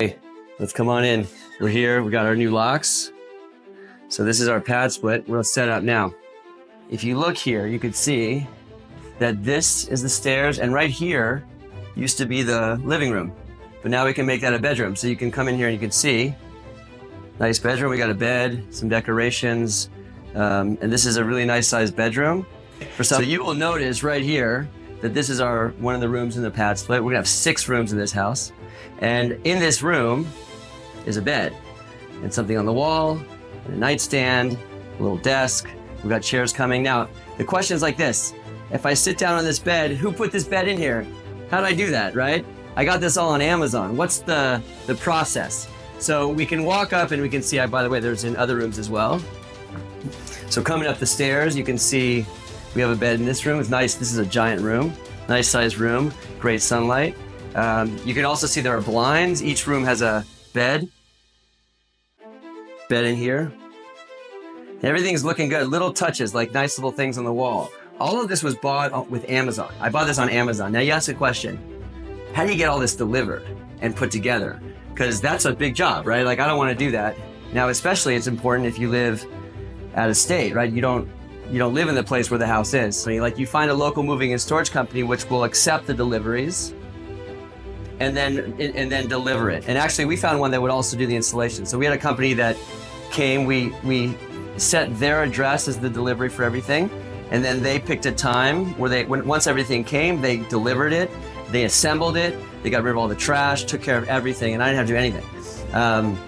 Hey, let's come on in. We're here, we got our new locks. So this is our pad split. We'll set up now. If you look here, you can see that this is the stairs, and right here used to be the living room. But now we can make that a bedroom. So you can come in here and you can see, nice bedroom. We got a bed, some decorations, and this is a really nice sized bedroom. So you will notice right here that this is one of the rooms in the pad split. We're gonna have 6 rooms in this house. And in this room is a bed and something on the wall, and a nightstand, a little desk. We've got chairs coming. Now, the question is like this. If I sit down on this bed, who put this bed in here? How did I do that, right? I got this all on Amazon. What's the process? So we can walk up and we can see, by the way, there's in other rooms as well. So coming up the stairs, you can see we have a bed in this room. It's nice. This is a giant room, nice sized room, great sunlight. You can also see there are blinds. Each room has a bed in here. Everything's looking good. Little touches, like nice little things on the wall. All of this was bought with Amazon. I bought this on Amazon. Now you ask the question, how do you get all this delivered and put together? Because that's a big job, right? Like I don't want to do that. Now, especially it's important if you live out of state, right? You don't live in the place where the house is. So you find a local moving and storage company which will accept the deliveries and then deliver it. And actually we found one that would also do the installation. So we had a company that came, we set their address as the delivery for everything. And then they picked a time where once everything came, they delivered it, they assembled it, they got rid of all the trash, took care of everything, and I didn't have to do anything.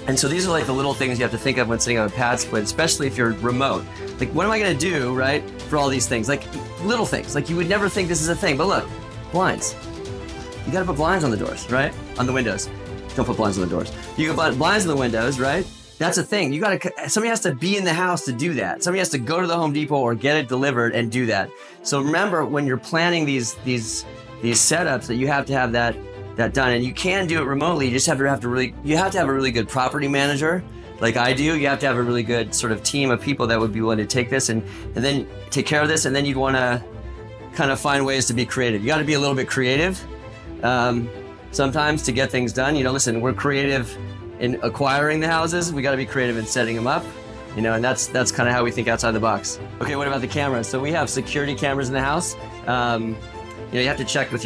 And so these are like the little things you have to think of when setting up a pad split, especially if you're remote. Like, what am I gonna do, right, for all these things? Like, little things. Like, you would never think this is a thing, but look, blinds. You gotta put blinds on the doors, right? On the windows. Don't put blinds on the doors. You can put blinds on the windows, right? That's a thing. Somebody has to be in the house to do that. Somebody has to go to the Home Depot or get it delivered and do that. So remember, when you're planning these setups, that you have to have that done, and you can do it remotely. You just have to have a really good property manager, like I do. You have to have a really good sort of team of people that would be willing to take this and then take care of this, and then you'd want to kind of find ways to be creative. You got to be a little bit creative sometimes to get things done. Listen, we're creative in acquiring the houses. We got to be creative in setting them up, and that's kind of how we think outside the box. Okay, what about the cameras? So we have security cameras in the house. You have to check with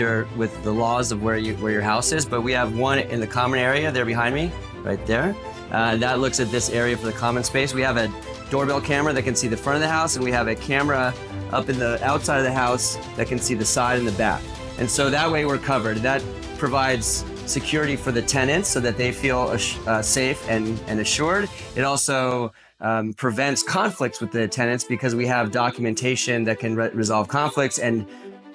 the laws of where your house is, but we have one in the common area there behind me, right there. That looks at this area for the common space. We have a doorbell camera that can see the front of the house, and we have a camera up in the outside of the house that can see the side and the back. And so that way we're covered. That provides security for the tenants so that they feel safe and assured. It also prevents conflicts with the tenants because we have documentation that can resolve conflicts and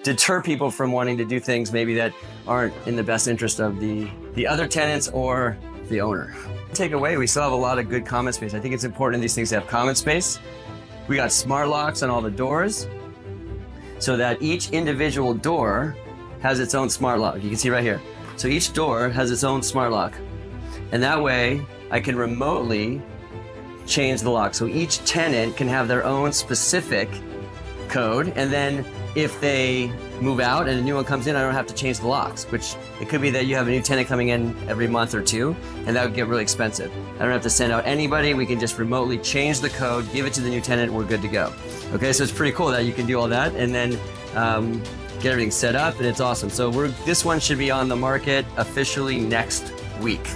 deter people from wanting to do things maybe that aren't in the best interest of the other tenants or the owner. Take away, we still have a lot of good common space. I think it's important in these things to have common space. We got smart locks on all the doors so that each individual door has its own smart lock. You can see right here. So each door has its own smart lock. And that way I can remotely change the lock. So each tenant can have their own specific code, and then if they move out and a new one comes in, I don't have to change the locks, which it could be that you have a new tenant coming in every month or two, and that would get really expensive. I don't have to send out anybody. We can just remotely change the code, give it to the new tenant, we're good to go. Okay, so it's pretty cool that you can do all that and then get everything set up, and it's awesome. So this one should be on the market officially next week.